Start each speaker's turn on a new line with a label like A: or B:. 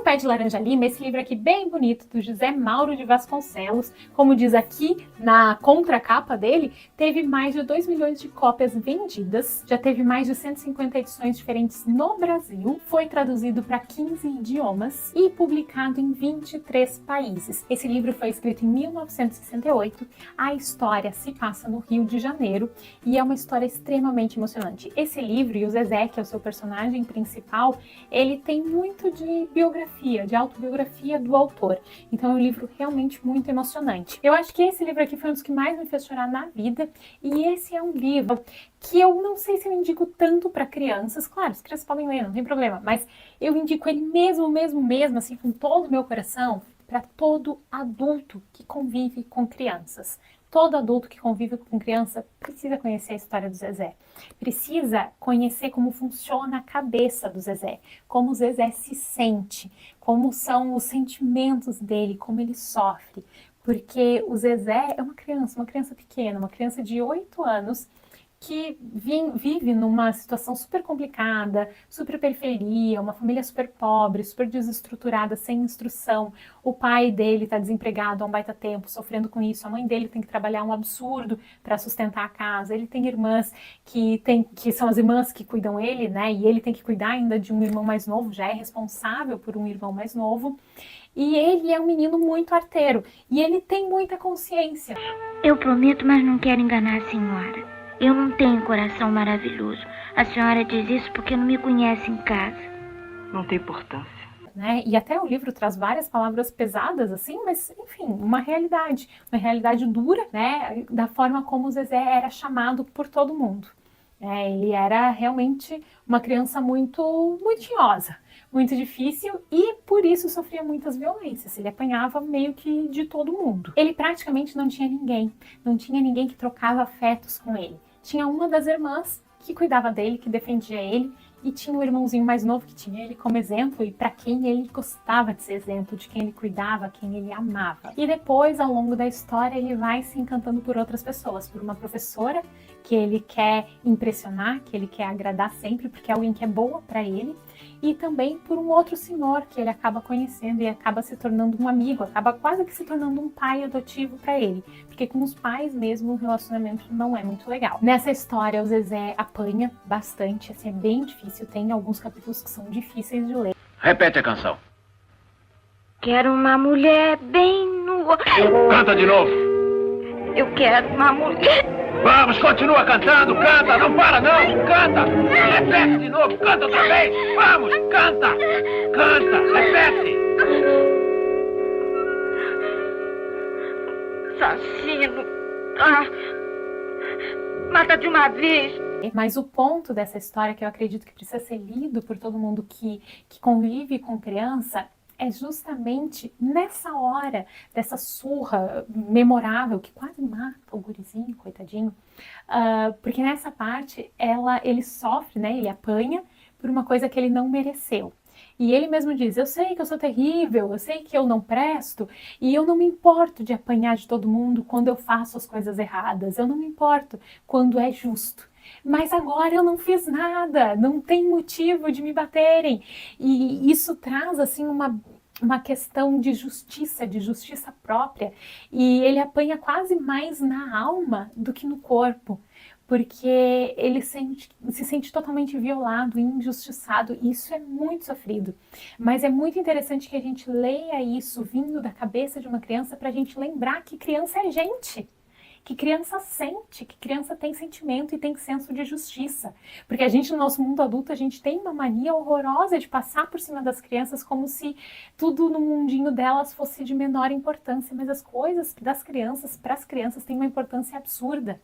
A: Um Pé de Laranja Lima, esse livro aqui bem bonito, do José Mauro de Vasconcelos, como diz aqui na contracapa dele, teve mais de 2 milhões de cópias vendidas, já teve mais de 150 edições diferentes no Brasil, foi traduzido para 15 idiomas e publicado em 23 países. Esse livro foi escrito em 1968, a história se passa no Rio de Janeiro e é uma história extremamente emocionante. Esse livro, e o Zezé, que é o seu personagem principal, ele tem muito de biografia, de autobiografia do autor. Então é um livro realmente muito emocionante. Eu acho que esse livro aqui foi um dos que mais me fez chorar na vida, e esse é um livro que eu não sei se eu indico tanto para crianças. Claro, as crianças podem ler, não tem problema, mas eu indico ele mesmo, assim, com todo o meu coração, para todo adulto que convive com crianças. Todo adulto que convive com criança precisa conhecer a história do Zezé. Precisa conhecer como funciona a cabeça do Zezé, como o Zezé se sente, como são os sentimentos dele, como ele sofre. Porque o Zezé é uma criança pequena, uma criança de 8 anos, que vive numa situação super complicada, super periferia, uma família super pobre, super desestruturada, sem instrução. O pai dele está desempregado há um baita tempo, sofrendo com isso. A mãe dele tem que trabalhar um absurdo para sustentar a casa. Ele tem irmãs que são as irmãs que cuidam ele, né? E ele tem que cuidar ainda de um irmão mais novo, já é responsável por um irmão mais novo. E ele é um menino muito arteiro, e ele tem muita consciência.
B: Eu prometo, mas não quero enganar a senhora. Eu não tenho coração maravilhoso. A senhora diz isso porque não me conhece em casa.
C: Não tem importância.
A: Né? E até o livro traz várias palavras pesadas, assim, mas, enfim, uma realidade dura, né? Da forma como o Zezé era chamado por todo mundo. Ele era realmente uma criança muito tinhosa, muito difícil, e por isso sofria muitas violências. Ele apanhava meio que de todo mundo. Ele praticamente não tinha ninguém que trocava afetos com ele. Tinha uma das irmãs que cuidava dele, que defendia ele, e tinha um irmãozinho mais novo que tinha ele como exemplo e para quem ele gostava de ser exemplo, de quem ele cuidava, quem ele amava. E depois, ao longo da história, ele vai se encantando por outras pessoas, por uma professora que ele quer impressionar, que ele quer agradar sempre, porque é alguém que é boa para ele, e também por um outro senhor que ele acaba conhecendo e acaba se tornando um amigo, acaba quase que se tornando um pai adotivo para ele, porque com os pais mesmo o relacionamento não é muito legal. Nessa história o Zezé apanha bastante, assim, é bem difícil, tem alguns capítulos que são difíceis de ler.
D: Repete a canção.
B: Quero uma mulher bem nua.
D: Canta de novo.
B: Eu quero uma mulher.
D: Vamos, continua cantando, canta, não para não, canta. Repete de novo, canta outra vez. Vamos, canta, repete.
B: Assassino. Mata de uma vez.
A: Mas o ponto dessa história, que eu acredito que precisa ser lido por todo mundo que convive com criança, é justamente nessa hora dessa surra memorável que quase mata o gurizinho, coitadinho, porque nessa parte ele sofre, né? Ele apanha por uma coisa que ele não mereceu. E ele mesmo diz, eu sei que eu sou terrível, eu sei que eu não presto, e eu não me importo de apanhar de todo mundo quando eu faço as coisas erradas, eu não me importo quando é justo. Mas agora eu não fiz nada, não tem motivo de me baterem. E isso traz, assim, uma questão de justiça própria. E ele apanha quase mais na alma do que no corpo, porque ele se sente totalmente violado e injustiçado, e isso é muito sofrido. Mas é muito interessante que a gente leia isso vindo da cabeça de uma criança para a gente lembrar que criança é gente. Que criança sente, que criança tem sentimento e tem senso de justiça. Porque a gente, no nosso mundo adulto, a gente tem uma mania horrorosa de passar por cima das crianças como se tudo no mundinho delas fosse de menor importância, mas as coisas das crianças, para as crianças, têm uma importância absurda.